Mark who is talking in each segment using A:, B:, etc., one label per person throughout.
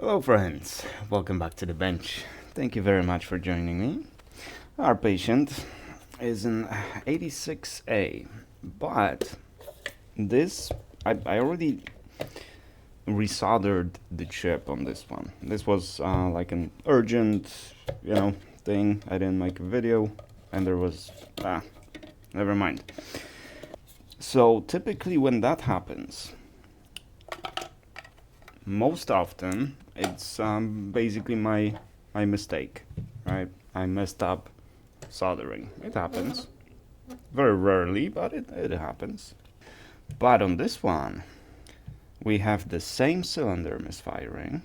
A: Hello friends, welcome back to the bench. Thank you very much for joining me. Our patient is an 86A, but this, I already resoldered the chip on this one. This was like an urgent, thing. I didn't make a video and there was, never mind. So typically when that happens, most often it's basically my mistake, right? I messed up soldering. It happens. Very rarely, but it happens. But on this one, we have the same cylinder misfiring,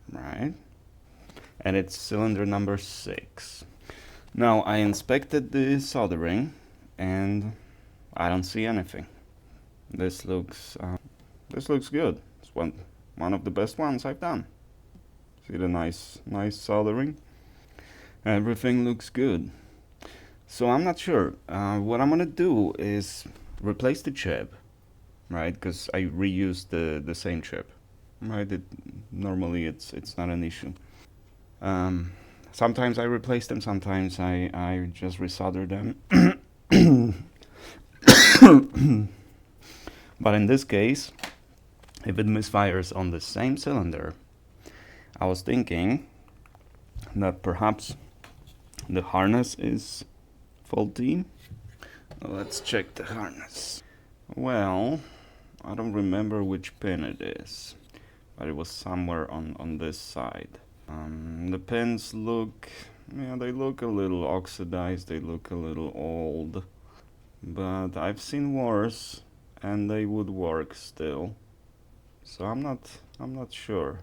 A: right? And it's cylinder number 6. Now I inspected the soldering and I don't see anything. This looks good. It's one of the best ones I've done. See the nice soldering? Everything looks good. So I'm not sure. What I'm gonna do is replace the chip, right? Because I reused the same chip, right? Normally it's not an issue. Sometimes I replace them, sometimes I just resolder them. But in this case, if it misfires on the same cylinder, I was thinking that perhaps the harness is faulty. Let's check the harness. Well, I don't remember which pin it is, but it was somewhere on this side. The pins look, they look a little oxidized, they look a little old, but I've seen worse and they would work still. So I'm not sure,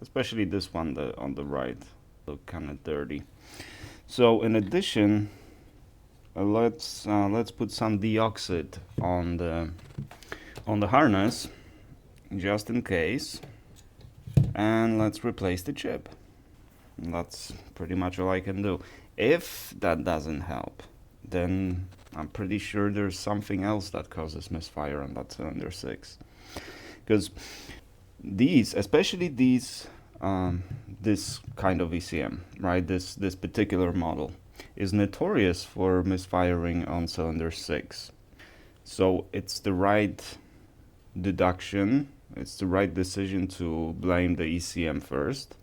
A: especially this one on the right, look kind of dirty. So in addition, let's put some deoxit on the harness, just in case, and let's replace the chip. And that's pretty much all I can do. If that doesn't help, then I'm pretty sure there's something else that causes misfire on that cylinder 6. Because these, especially these, this kind of ECM, right? This particular model is notorious for misfiring on cylinder 6. So it's the right deduction, it's the right decision to blame the ECM first,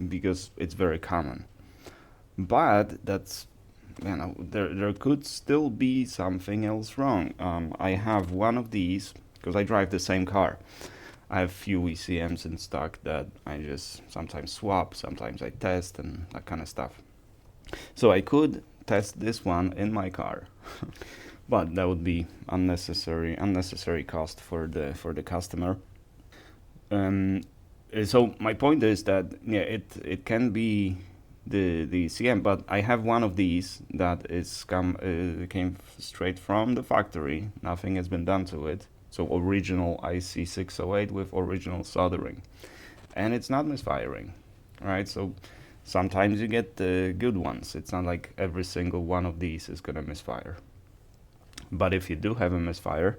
A: because it's very common. But that's, there could still be something else wrong. I have one of these, because I drive the same car. I have few ECMs in stock that I just sometimes swap, sometimes I test and that kind of stuff. So I could test this one in my car, but that would be unnecessary cost for the customer. So my point is that it can be the ECM, but I have one of these that came straight from the factory. Nothing has been done to it. So original IC608 with original soldering, and it's not misfiring, right? So sometimes you get the good ones. It's not like every single one of these is gonna misfire. But if you do have a misfire,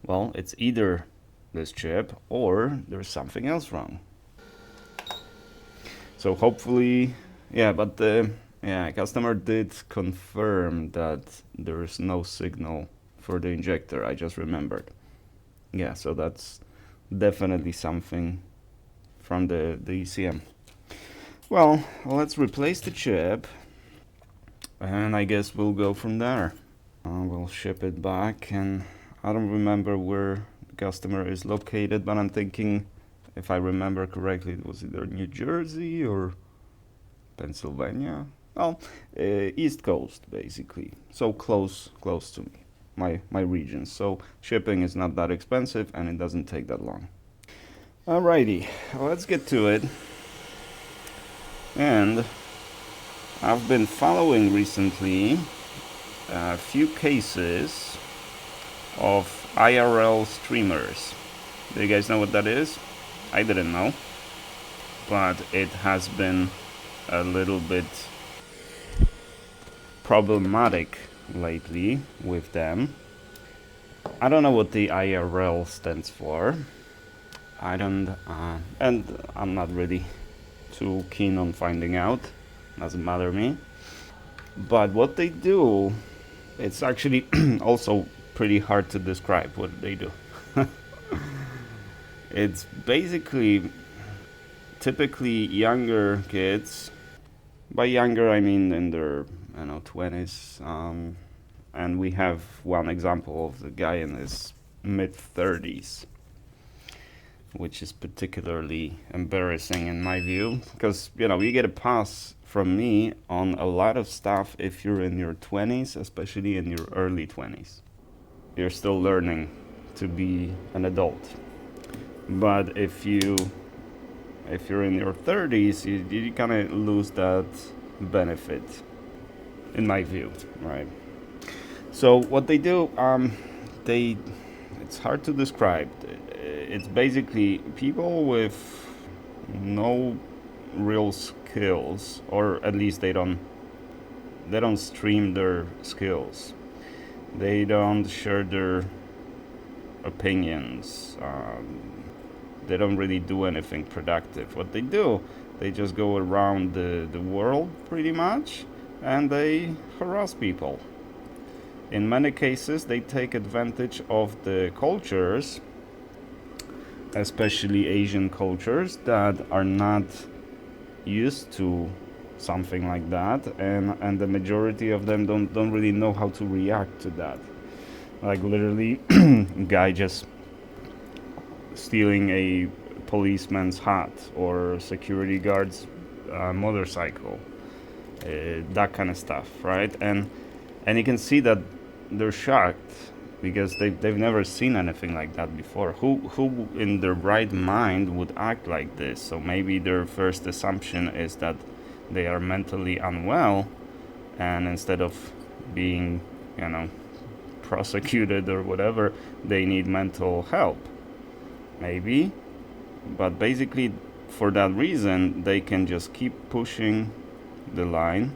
A: well, it's either this chip or there's something else wrong. So hopefully, but the customer did confirm that there is no signal for the injector. I just remembered. Yeah, so that's definitely something from the ECM. Well, let's replace the chip, and I guess we'll go from there. We'll ship it back, and I don't remember where the customer is located, but I'm thinking, if I remember correctly, it was either New Jersey or Pennsylvania. Well, East Coast, basically. So close to me. My region, so shipping is not that expensive and it doesn't take that long. Alrighty, let's get to it. And I've been following recently a few cases of IRL streamers. Do you guys know what that is? I didn't know, but it has been a little bit problematic lately with them. I don't know what the IRL stands for, I don't, and I'm not really too keen on finding out. Doesn't matter me. But what they do, it's actually also pretty hard to describe what they do. It's basically typically younger kids. By younger, I mean in their 20s. And we have one example of the guy in his mid 30s, which is particularly embarrassing in my view, because you get a pass from me on a lot of stuff if you're in your 20s, especially in your early 20s. You're still learning to be an adult. But if you're in your 30s, you kind of lose that benefit, in my view, right? So what they do, it's hard to describe. It's basically people with no real skills, or at least they don't stream their skills. They don't share their opinions. They don't really do anything productive. What they do, they just go around the world pretty much, and they harass people. In many cases, they take advantage of the cultures, especially Asian cultures, that are not used to something like that, and the majority of them don't really know how to react to that. Like literally, guy just stealing a policeman's hat or security guard's motorcycle, that kind of stuff, right? And you can see that they're shocked because they've never seen anything like that before. Who in their right mind would act like this? So maybe their first assumption is that they are mentally unwell, and instead of being, prosecuted or whatever, they need mental help. Maybe, but basically for that reason they can just keep pushing the line,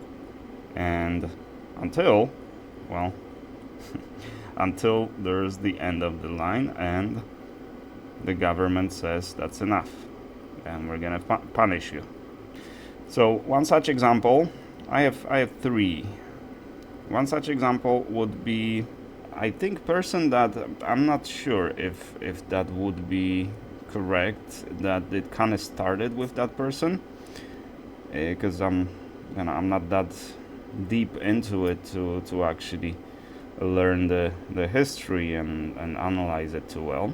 A: and until until there's the end of the line and the government says that's enough and we're gonna punish you. So one such example, I have three. One such example would be, I think, person that I'm not sure if that would be correct, that it kind of started with that person, because I'm not that deep into it to actually learn the history and analyze it too well.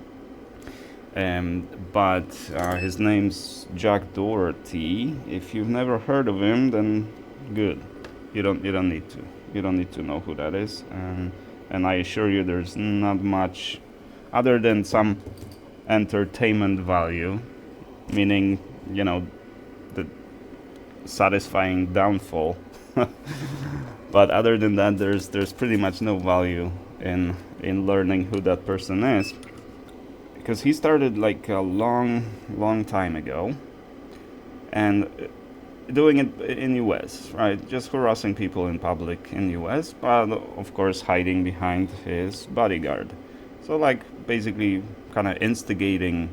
A: But his name's Jack Doherty. If you've never heard of him, then good. You don't need to. You don't need to know who that is. And I assure you, there's not much other than some entertainment value, meaning the satisfying downfall. But other than that, there's pretty much no value in learning who that person is, because he started like a long time ago, and doing it in US, right? Just harassing people in public in US, but of course hiding behind his bodyguard. So like basically kind of instigating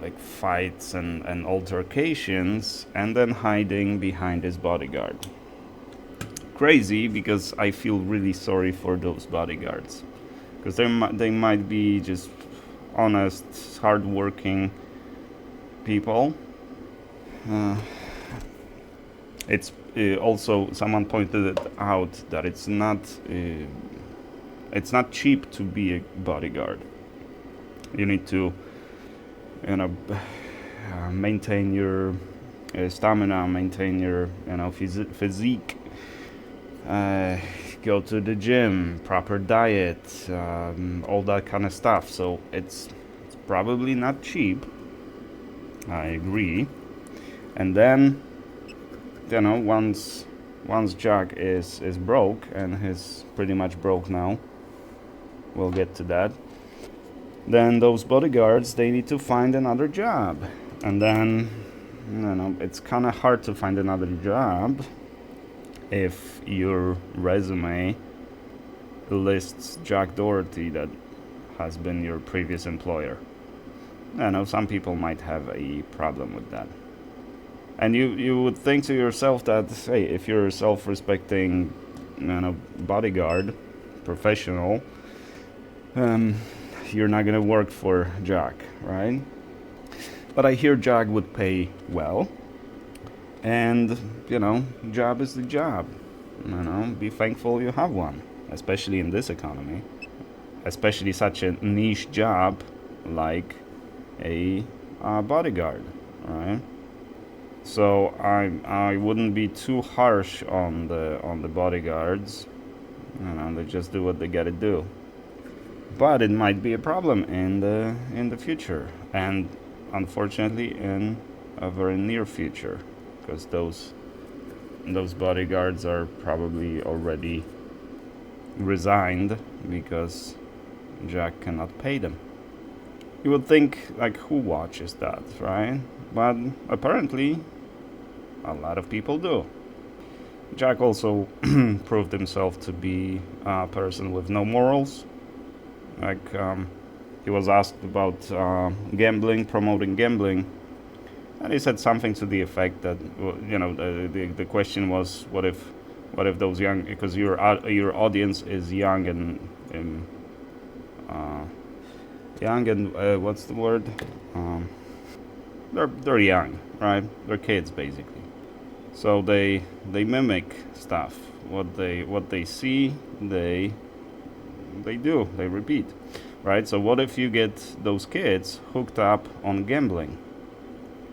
A: like fights and altercations, and then hiding behind his bodyguard. Crazy, because I feel really sorry for those bodyguards, because they might be just honest, hardworking people. It's also, someone pointed it out that it's not cheap to be a bodyguard. You need to maintain your stamina, maintain your physique, go to the gym, proper diet, all that kind of stuff. So it's probably not cheap, I agree. And then once Jack is broke, and he's pretty much broke now, we'll get to that, then those bodyguards, they need to find another job. And then it's kind of hard to find another job if your resume lists Jack Doherty, that has been your previous employer. I know some people might have a problem with that. And you would think to yourself that, hey, if you're a self-respecting, bodyguard, professional, um, you're not gonna work for Jack, right? But I hear Jack would pay well, and job is the job. Be thankful you have one, especially in this economy, especially such a niche job like a bodyguard, right? So I wouldn't be too harsh on the bodyguards. They just do what they gotta do. But it might be a problem in the future, and unfortunately in a very near future, because those bodyguards are probably already resigned because Jack cannot pay them. You would think, like, who watches that, right? But apparently a lot of people do. Jack also proved himself to be a person with no morals. Like, he was asked about gambling, promoting gambling, and he said something to the effect that, the question was, what if those young, because your audience is young and what's the word? They're young, right? They're kids basically. So they mimic stuff. What they see, they do. They repeat, right? So what if you get those kids hooked up on gambling?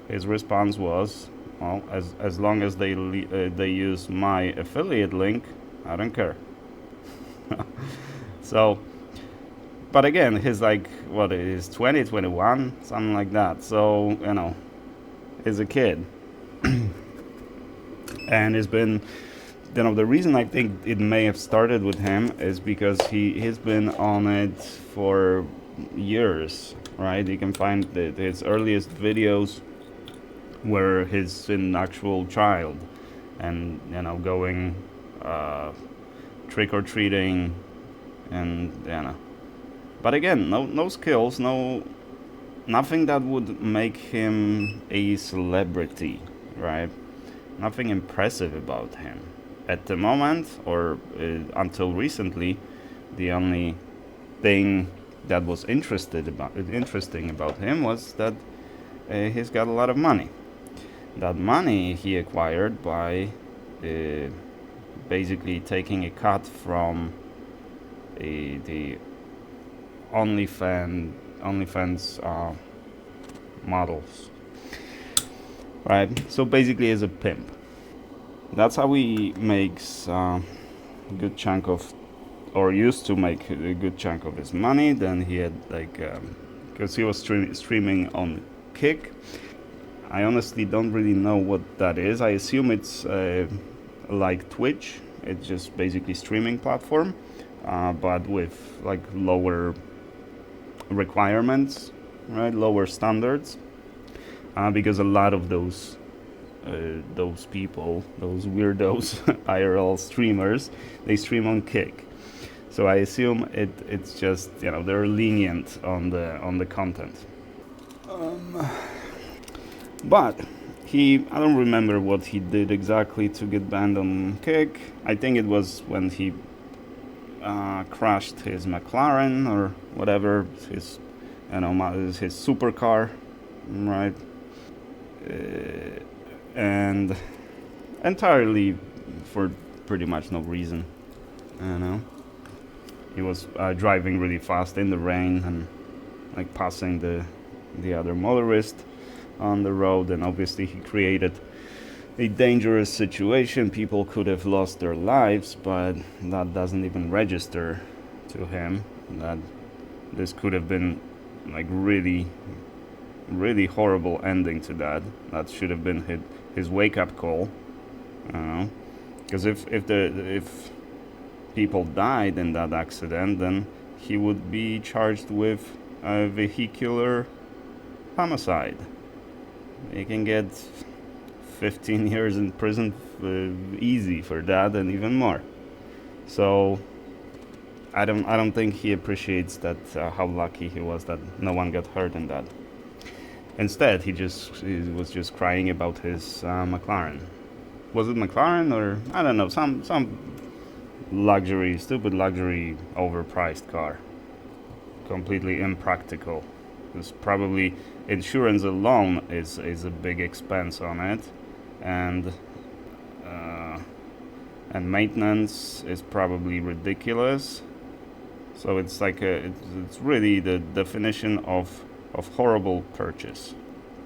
A: His response was, well, as long as they use my affiliate link, I don't care. So, but again, he's like, what is 20, 21, something like that. So he's a kid. And it's been, the reason I think it may have started with him is because he's been on it for years, right? You can find his earliest videos where he's an actual child and going trick-or-treating, and but again, no skills, nothing that would make him a celebrity, right? Nothing impressive about him at the moment, or until recently. The only thing that was interesting about him was that he's got a lot of money. That money he acquired by basically taking a cut from the OnlyFans models, right? So basically, as a pimp, that's how he makes a good chunk of, or used to make a good chunk of his money. Then he had because he was streaming on Kick. I honestly don't really know what that is. I assume it's like Twitch. It's just basically streaming platform, but with like lower requirements, right? Lower standards, because a lot of those people, those weirdos, IRL streamers, they stream on Kick. So I assume it's just they're lenient on the content. But I don't remember what he did exactly to get banned on Kick. I think it was when he crashed his McLaren or whatever, his supercar, right? And entirely for pretty much no reason. He was driving really fast in the rain and like passing the other motorist on the road, and obviously he created a dangerous situation. People could have lost their lives, but that doesn't even register to him that this could have been like really, really horrible ending to that. That should have been his wake-up call. Because if people died in that accident, then he would be charged with vehicular homicide. He can get 15 years in prison easy for that, and even more. So I don't think he appreciates that how lucky he was that no one got hurt in that. Instead, he was just crying about his McLaren. Was it McLaren or I don't know, some stupid luxury, overpriced car, completely impractical. Because probably insurance alone is a big expense on it, and uh, and maintenance is probably ridiculous. So it's like it's really the definition of horrible purchase.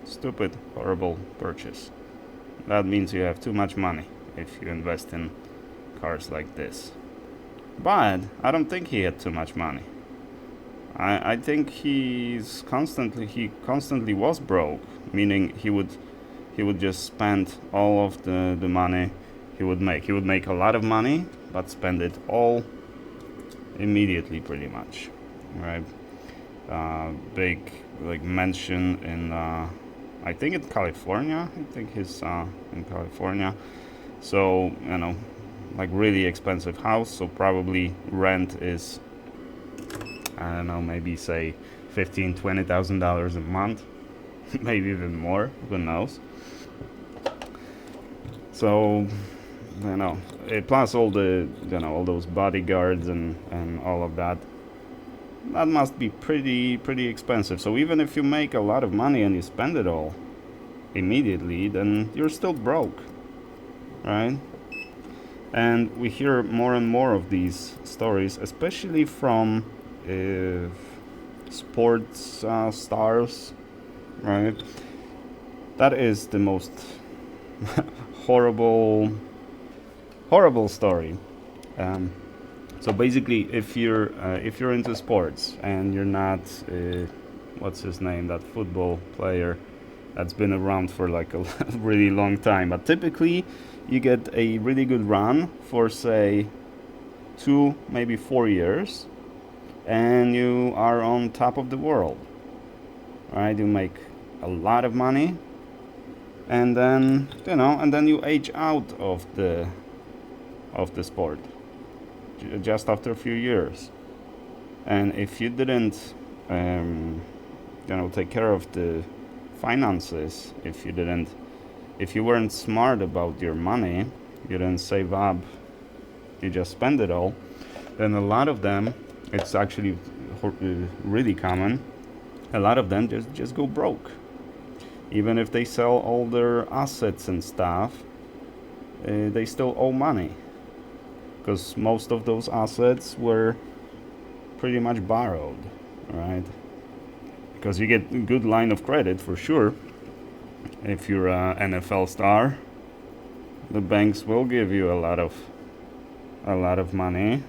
A: Stupid, horrible purchase. That means you have too much money if you invest in cars like this. But I don't think he had too much money. I think he constantly was broke, meaning he would just spend all of the money he would make. He would make a lot of money, but spend it all immediately, pretty much, right? Big like mansion in I think it's California. I think he's in California. So like really expensive house. So probably rent is, I don't know, maybe say $15,000-$20,000 a month, maybe even more. Who knows? So plus all the all those bodyguards and all of that. That must be pretty expensive. So even if you make a lot of money and you spend it all immediately, then you're still broke, right? And we hear more and more of these stories, especially from sports stars, right? That is the most horrible story. So basically, if you're into sports and you're not, what's his name, that football player that's been around for like a really long time, but typically you get a really good run for say 2, maybe 4 years, and you are on top of the world, right? You make a lot of money, and then you age out of the sport just after a few years. And if you didn't take care of the finances, if you weren't smart about your money, you didn't save up, you just spend it all, then a lot of them, it's actually really common, a lot of them just go broke. Even if they sell all their assets and stuff, they still owe money, because most of those assets were pretty much borrowed, right? Because you get a good line of credit for sure. If you're an NFL star, the banks will give you a lot of money.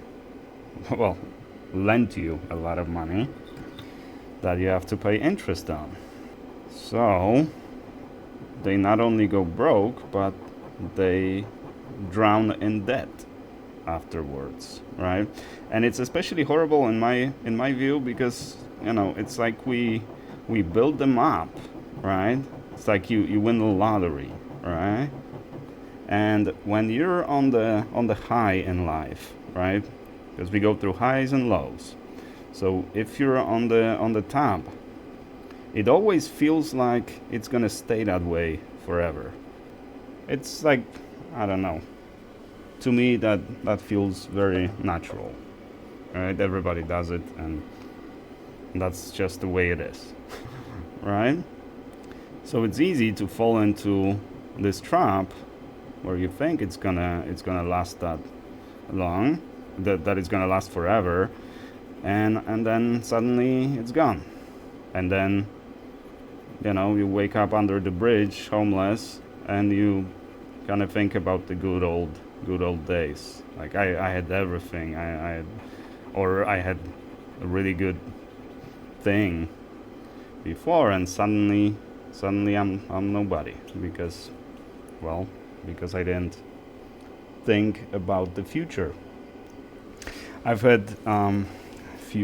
A: Well, lend you a lot of money that you have to pay interest on. So they not only go broke, but they drown in debt afterwards, right? And it's especially horrible in my view, because it's like we build them up, right? It's like you win the lottery, right? And when you're on the high in life, right? Because we go through highs and lows. So if you're on the top, it always feels like it's gonna stay that way forever. It's like, I don't know. To me, that feels very natural, right? Everybody does it, and that's just the way it is, right? So it's easy to fall into this trap where you think it's gonna last that long, that it's gonna last forever, and then suddenly it's gone, and then you wake up under the bridge homeless, and you kind of think about the good old days. Like I had everything. I had a really good thing before, and suddenly I'm nobody, because I didn't think about the future. I've had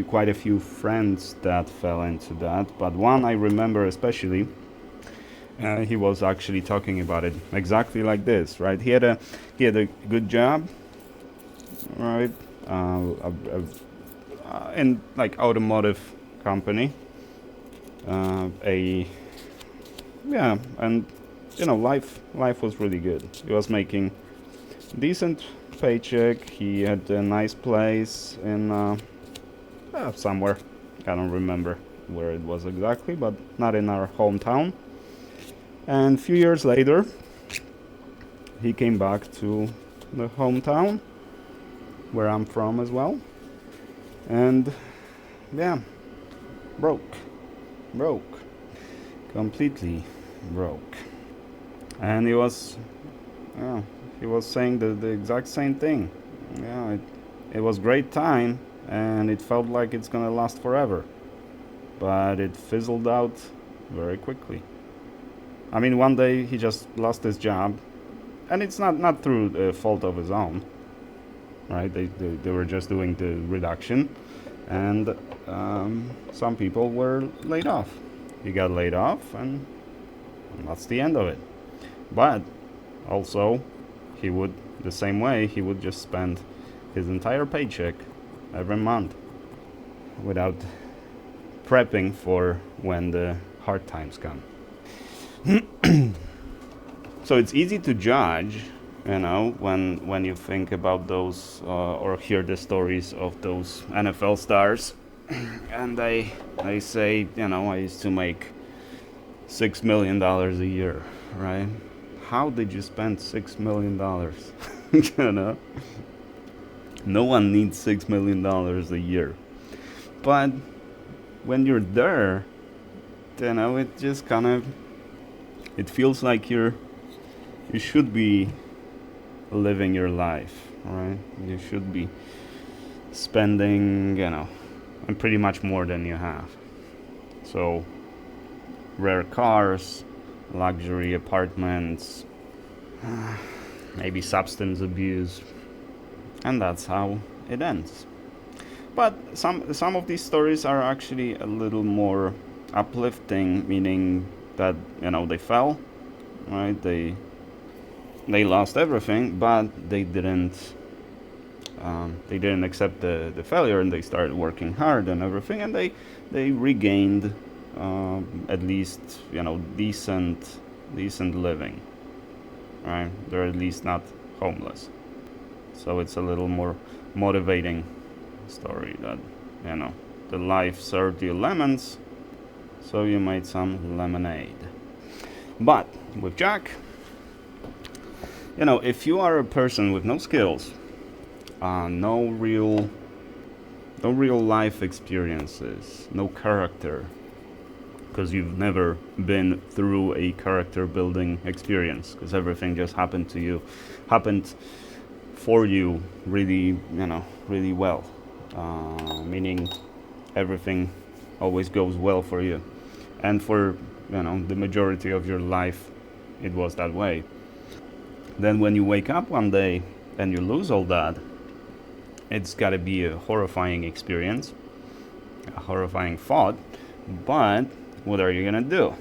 A: quite a few friends that fell into that, but one I remember especially. He was actually talking about it exactly like this, right? He had a good job, right? In like automotive company, a yeah, and life was really good. He was making decent paycheck. He had a nice place in somewhere. I don't remember where it was exactly, but not in our hometown. And a few years later, he came back to the hometown where I'm from as well. And yeah, broke. Broke. Completely broke. And he was saying the exact same thing. Yeah, it was great time and it felt like it's gonna last forever. But it fizzled out very quickly. I mean, one day he just lost his job, and it's not through the fault of his own, right? They were just doing the reduction, and some people were laid off. He got laid off, and that's the end of it. But also, the same way, he would just spend his entire paycheck every month without prepping for when the hard times come. So it's easy to judge, when you think about those or hear the stories of those NFL stars, and they say, I used to make $6 million a year, right? How did you spend $6 million? No one needs $6 million a year, but when you're there, it just it feels like you should be living your life, right? You should be spending, and pretty much more than you have. So, rare cars, luxury apartments, maybe substance abuse, and that's how it ends. But some of these stories are actually a little more uplifting, meaning that they fell, right? They lost everything, but they didn't accept the failure, and they started working hard and everything, and they regained at least decent living, right? They're at least not homeless. So it's a little more motivating story that the life served you lemons, so you made some lemonade. But with Jack, if you are a person with no skills, no real life experiences, no character, because you've never been through a character building experience, because everything just happened for you really well, meaning everything always goes well for you, and for the majority of your life it was that way. Then when you wake up one day and you lose all that, it's got to be a horrifying experience, a horrifying thought, but what are you gonna do?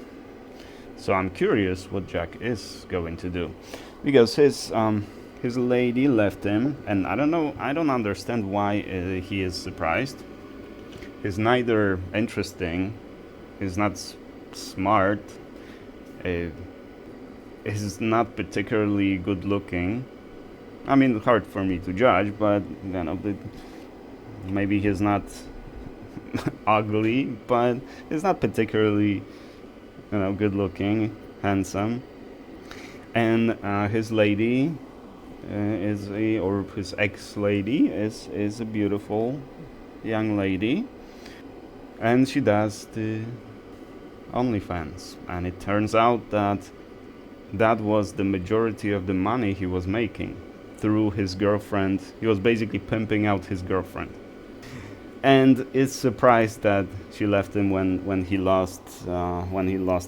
A: So I'm curious what Jack is going to do, because his lady left him, and I don't understand why he is surprised. He's neither interesting, he's not smart, he's not particularly good looking. I mean, hard for me to judge, but maybe he's not ugly, but he's not particularly good looking, handsome. And his lady his ex-lady is a beautiful young lady, and she does the OnlyFans, and it turns out that was the majority of the money he was making through his girlfriend. He was basically pimping out his girlfriend, and is surprised that she left him when he lost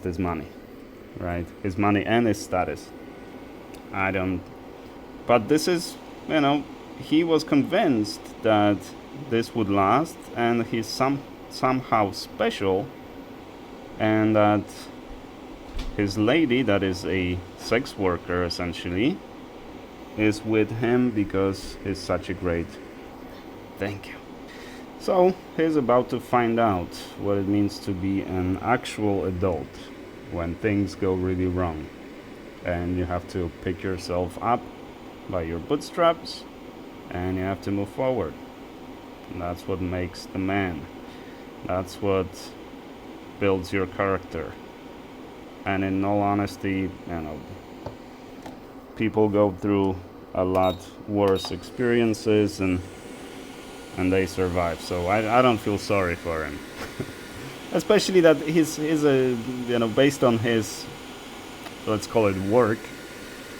A: his money, right? His money and his status. But this is, he was convinced that this would last, and he's somehow special, and that his lady, that is a sex worker essentially, is with him because he's such a great... Thank you. So he's about to find out what it means to be an actual adult, when things go really wrong, and you have to pick yourself up by your bootstraps, and you have to move forward. And that's what makes the man. That's what builds your character. And in all honesty, people go through a lot worse experiences, and they survive. So I don't feel sorry for him. Especially that he's a, based on his, let's call it, work,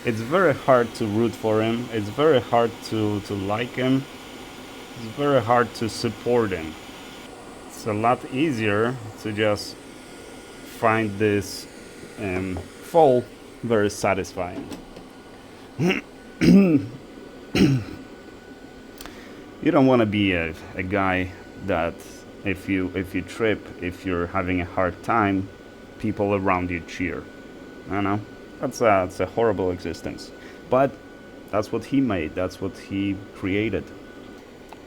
A: it's very hard to root for him. It's very hard to like him. It's very hard to support him. It's a lot easier to just find this fall very satisfying. You don't want to be a guy that if you trip, if you're having a hard time, people around you cheer. That's a horrible existence. But that's what he made. That's what he created.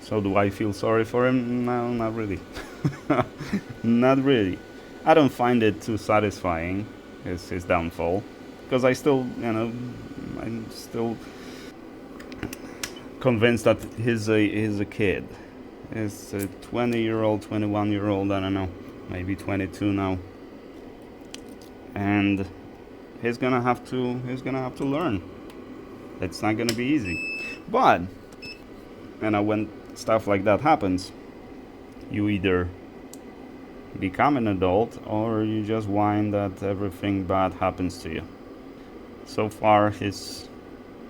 A: So do I feel sorry for him? No, not really. Not really. I don't find it too satisfying, his downfall, because I'm still convinced that he's a kid. He's a 20-year-old, 21-year-old, I don't know, maybe 22 now, and he's gonna have to learn. It's not gonna be easy, but when stuff like that happens, you either become an adult or you just whine that everything bad happens to you. So far, he's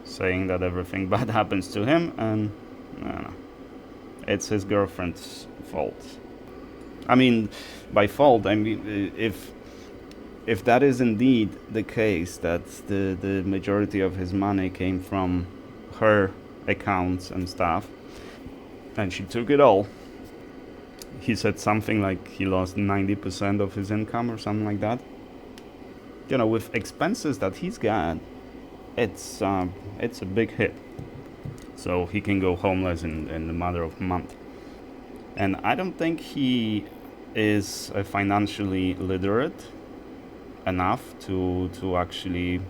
A: saying that everything bad happens to him, and it's his girlfriend's fault. I mean, by fault, I mean if that is indeed the case, that the majority of his money came from her accounts and stuff, and she took it all. He said something like he lost 90% of his income or something like that. With expenses that he's got, it's a big hit. So he can go homeless in a matter of a month. And I don't think he is financially literate enough to actually,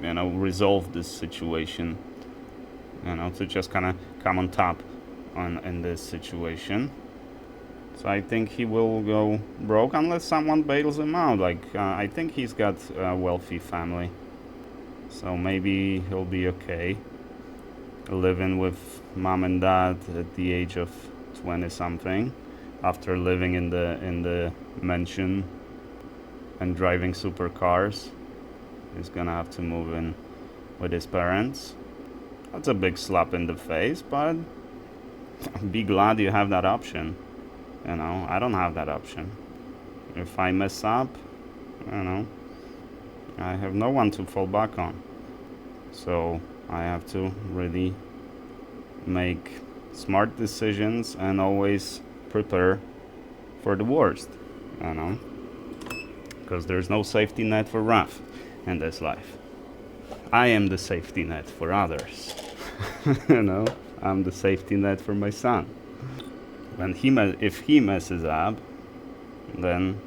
A: resolve this situation. To just kind of come on top in this situation. So I think he will go broke unless someone bails him out. I think he's got a wealthy family, so maybe he'll be okay living with mom and dad at the age of 20-something, after living in the mansion and driving supercars. He's gonna have to move in with his parents. That's a big slap in the face, but be glad you have that option. I don't have that option. If I mess up, I have no one to fall back on. So I have to really make smart decisions and always prepare for the worst, because there's no safety net for Raf in this life. I am the safety net for others. I'm the safety net for my son. If he messes up, then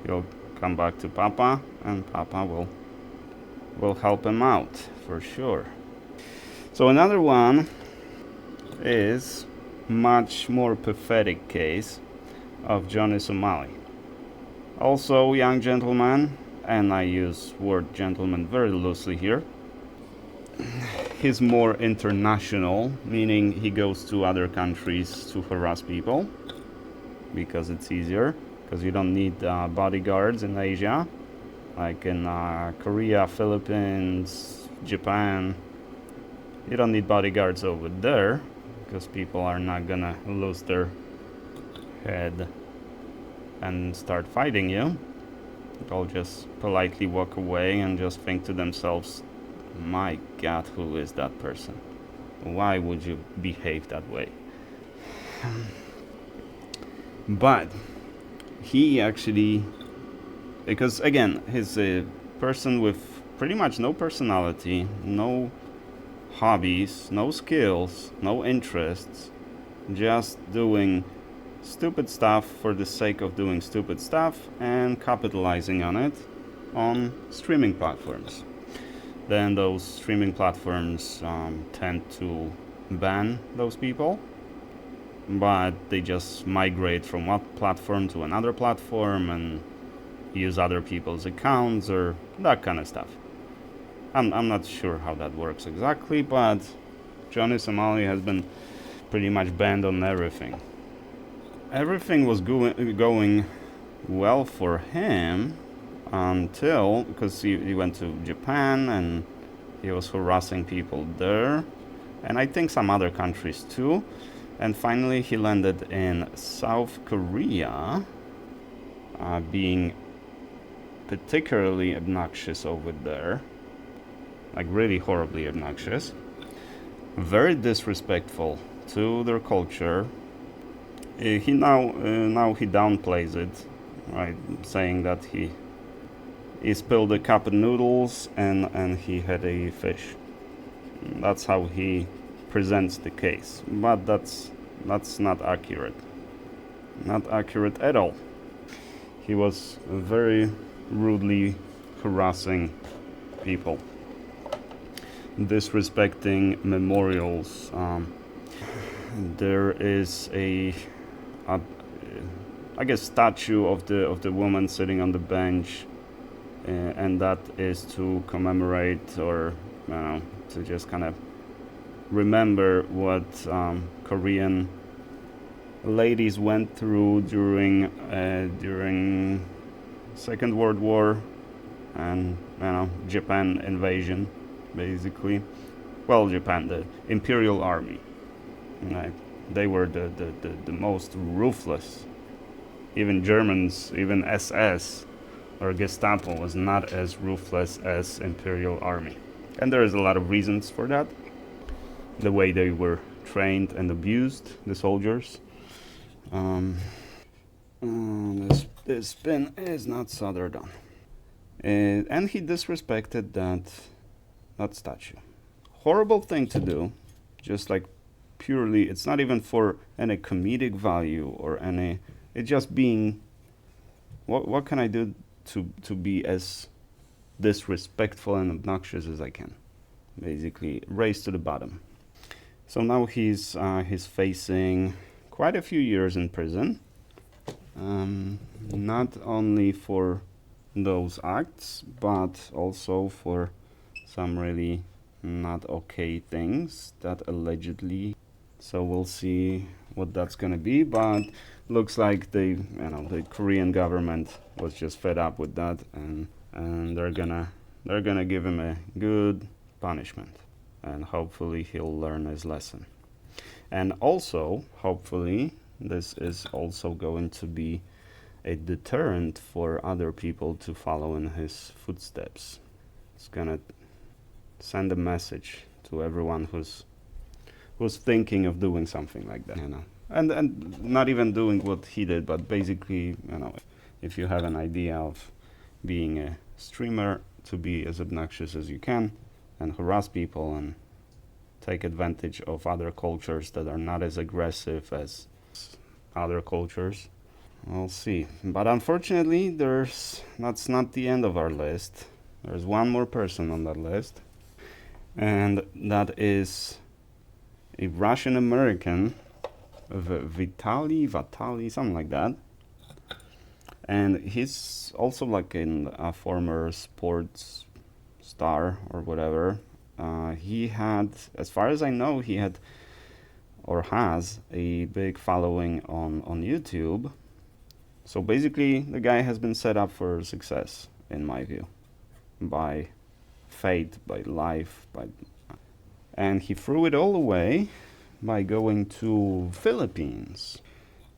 A: he'll come back to Papa, and Papa will help him out for sure. So another one is much more pathetic case of Johnny Somali. Also young gentleman, and I use word gentleman very loosely here. He's more international, meaning he goes to other countries to harass people because it's easier, because you don't need bodyguards in Asia, like in Korea, Philippines, Japan. You don't need bodyguards over there because people are not gonna lose their head and start fighting you. They'll just politely walk away and just think to themselves, my God, who is that person? Why would you behave that way? But he actually, because again, he's a person with pretty much no personality, no hobbies, no skills, no interests, just doing stupid stuff for the sake of doing stupid stuff and capitalizing on it. on streaming platforms. Then those streaming platforms tend to ban those people, but they just migrate from one platform to another platform and use other people's accounts or that kind of stuff. I'm not sure how that works exactly, but Johnny Somali has been pretty much banned on everything. Everything was going well for him until, because he went to Japan and he was harassing people there, and I think some other countries too. And finally he landed in South Korea, being particularly obnoxious over there, like really horribly obnoxious, very disrespectful to their culture. He now he downplays it, right, saying that he spilled a cup of noodles and he had a fish. That's how he presents the case, but that's not accurate. Not accurate at all. He was very rudely harassing people, disrespecting memorials. There is a I guess statue of the woman sitting on the bench, and that is to commemorate or to just kind of remember what Korean ladies went through during Second World War and Japan invasion, basically. Well, Japan, the Imperial Army, right? They were the most ruthless. Even Germans, even SS or Gestapo was not as ruthless as Imperial Army. And there is a lot of reasons for that. The way they were trained and abused, the soldiers. This pin is not soldered on. And he disrespected that statue. Horrible thing to do, just like purely, it's not even for any comedic value or any, it's just being, what can I do to be as disrespectful and obnoxious as I can? Basically, race to the bottom. So now he's facing quite a few years in prison, not only for those acts, but also for some really not okay things that allegedly. So we'll see what that's gonna be, but looks like the Korean government was just fed up with that, and they're gonna give him a good punishment, and hopefully he'll learn his lesson. And also, hopefully, this is also going to be a deterrent for other people to follow in his footsteps. It's gonna send a message to everyone who's thinking of doing something like that, and not even doing what he did, but basically, if you have an idea of being a streamer, to be as obnoxious as you can and harass people and take advantage of other cultures that are not as aggressive as other cultures. We'll see. But unfortunately, that's not the end of our list. There's one more person on that list, and that is a Russian American, Vitaly, something like that. And he's also like a former sports star or whatever. He had, as far as I know, he had or has a big following on YouTube. So basically, the guy has been set up for success, in my view, by fate, by life, and he threw it all away by going to Philippines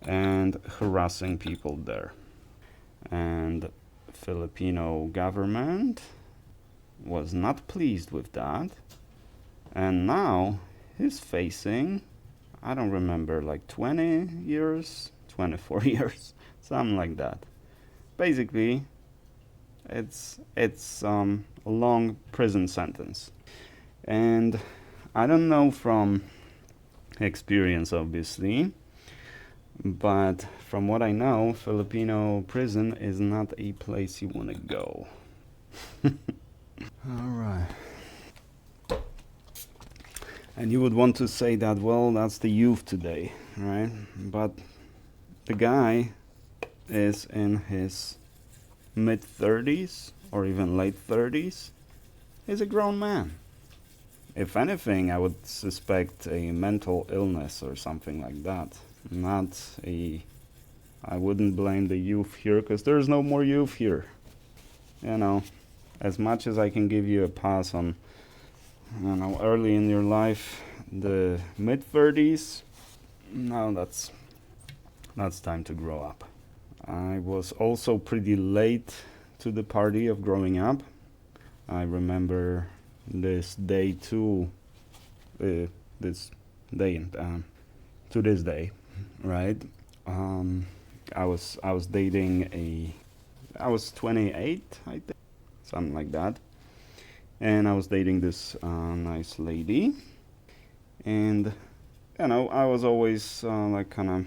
A: and harassing people there. And Filipino government was not pleased with that, and now he's facing, I don't remember, like 20 years, 24 years, something like that. Basically, it's a long prison sentence. And I don't know from experience, obviously, but from what I know, Filipino prison is not a place you want to go. Alright. And you would want to say that, well, that's the youth today, right? But the guy is in his mid-30s or even late 30s. He's a grown man. If anything, I would suspect a mental illness or something like that. Not a... I wouldn't blame the youth here, because there's no more youth here. You know, as much as I can give you a pass on, you know, early in your life, the mid-30s, no, that's time to grow up. I was also pretty late to the party of growing up. I remember this day too, this day, to this day, right? I was dating I was 28, I think, something like that. And I was dating this nice lady. And, you know, I was always like kind of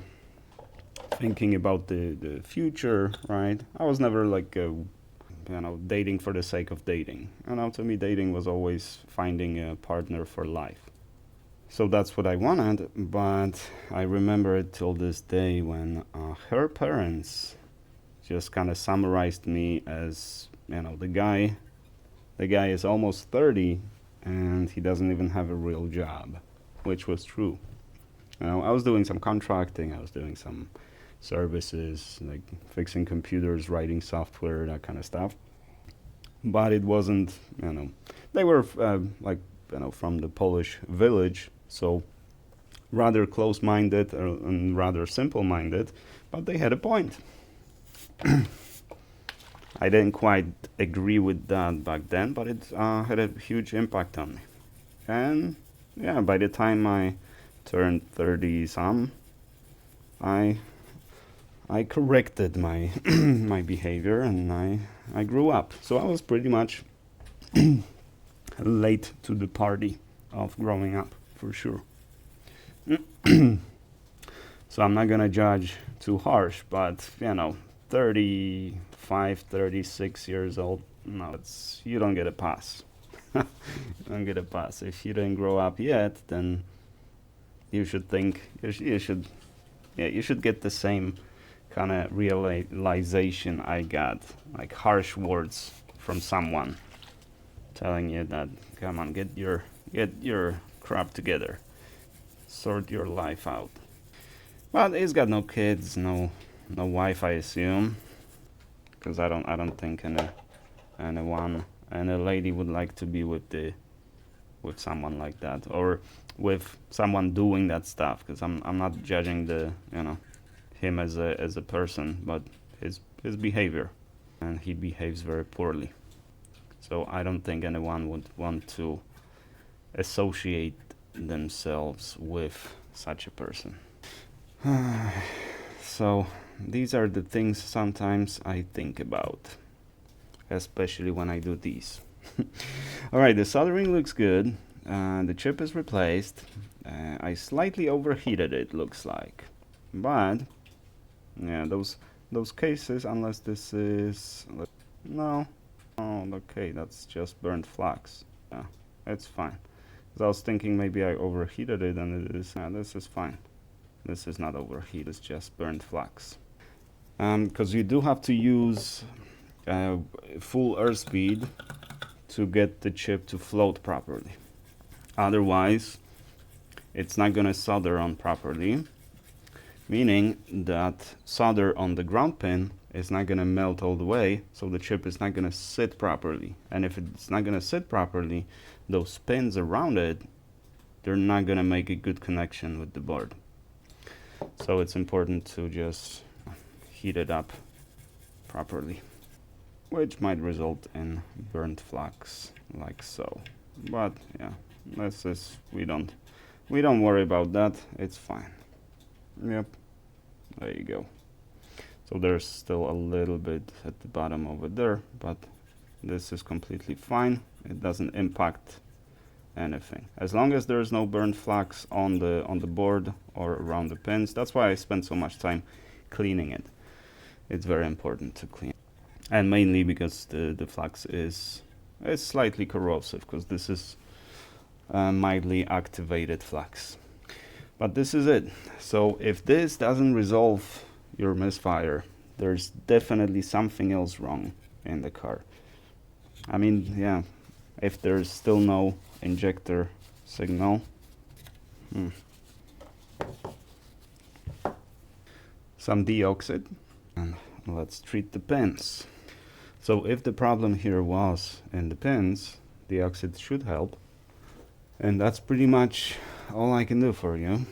A: thinking about the future, right? I was never like, you know, dating for the sake of dating. You know, to me, dating was always finding a partner for life. So that's what I wanted, but I remember it till this day when her parents just kind of summarized me as, you know, the guy is almost 30 and he doesn't even have a real job, which was true. You know, I was doing some contracting, I was doing some services, like fixing computers, writing software, that kind of stuff. But it wasn't, you know, they were like, you know, from the Polish village, so rather close-minded and rather simple-minded, but they had a point. I didn't quite agree with that back then, but it had a huge impact on me. And yeah, by the time I turned 30-some, I corrected my my behavior and I grew up. So I was pretty much late to the party of growing up, for sure. So I'm not gonna judge too harsh, but you know, 35, 36 years old, no, you don't get a pass. You don't get a pass. If you didn't grow up yet, then you should think, you should get the same kind of realization I got, like harsh words from someone telling you that, come on, get your crap together, sort your life out. But he's got no kids, no wife, I assume, because I don't think any lady would like to be with someone like that, or with someone doing that stuff. Because I'm not judging him as a person, but his behavior, and he behaves very poorly. So I don't think anyone would want to associate themselves with such a person. So these are the things sometimes I think about, especially when I do these. Alright, the soldering looks good. The chip is replaced. I slightly overheated it, looks like. But yeah, those cases, unless this is... No. Oh, okay, that's just burnt flux. Yeah, it's fine. Because I was thinking maybe I overheated it, and it is... this is fine. This is not overheat, it's just burnt flux. Because you do have to use full airspeed to get the chip to float properly. Otherwise, it's not going to solder on properly, meaning that solder on the ground pin is not going to melt all the way, so the chip is not going to sit properly. And if it's not going to sit properly, those pins around it, they're not going to make a good connection with the board. So it's important to just heat it up properly, which might result in burnt flux like so. But yeah, we don't worry about that. It's fine. Yep, there you go. So there's still a little bit at the bottom over there, but this is completely fine. It doesn't impact anything, as long as there's no burnt flux on the board or around the pins. That's why I spend so much time cleaning it. It's very important to clean. and mainly because the flux is slightly corrosive, because this is mildly activated flux. But this is it. So if this doesn't resolve your misfire, there's definitely something else wrong in the car. I mean, yeah, if there's still no injector signal, some deoxit, and let's treat the pins. So if the problem here was in the pins, deoxit should help. And that's pretty much all I can do for you.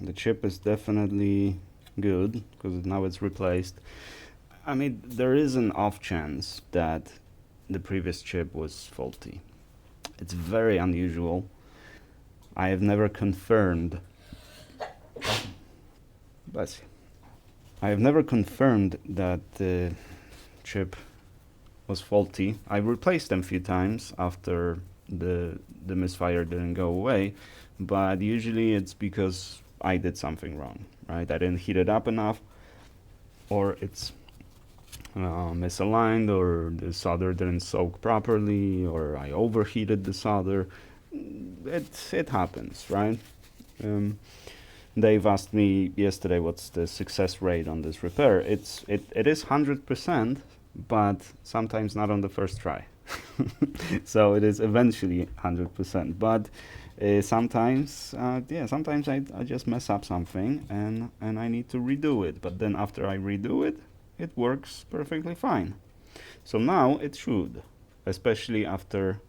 A: The chip is definitely good, because now it's replaced. I mean, there is an off chance that the previous chip was faulty. It's very unusual. I have never confirmed. Bless you. I have never confirmed that the chip was faulty. I replaced them a few times after the misfire didn't go away, but usually it's because I did something wrong, right? I didn't heat it up enough, or it's misaligned, or the solder didn't soak properly, or I overheated the solder. It happens, right? Dave asked me yesterday what's the success rate on this repair. It is 100%, but sometimes not on the first try. So it is eventually 100%, but sometimes I just mess up something and I need to redo it, but then after I redo it, it works perfectly fine. So now it should, especially after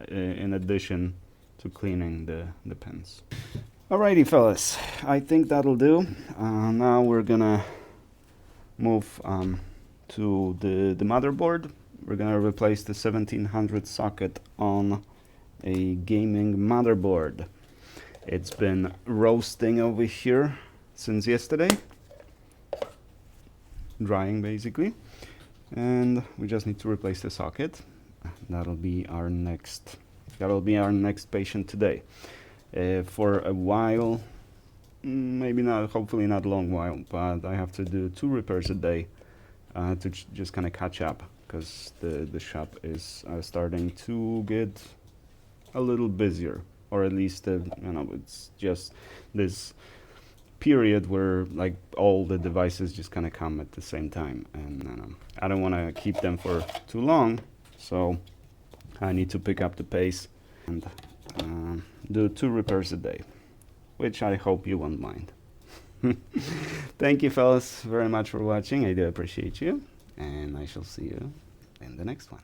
A: in addition to cleaning the pins. Alrighty fellas, I think that'll do. Now we're gonna move to the motherboard. We're gonna replace the 1700 socket on a gaming motherboard. It's been roasting over here since yesterday, drying basically, and we just need to replace the socket. That'll be our next patient today. For a while, maybe not, hopefully not a long while, but I have to do 2 repairs a day to just kind of catch up, because the shop is starting to get a little busier, or at least it's just this period where like all the devices just kind of come at the same time, and I don't want to keep them for too long, so I need to pick up the pace and do 2 repairs a day, which I hope you won't mind. Thank you fellas very much for watching. I do appreciate you, and I shall see you in the next one.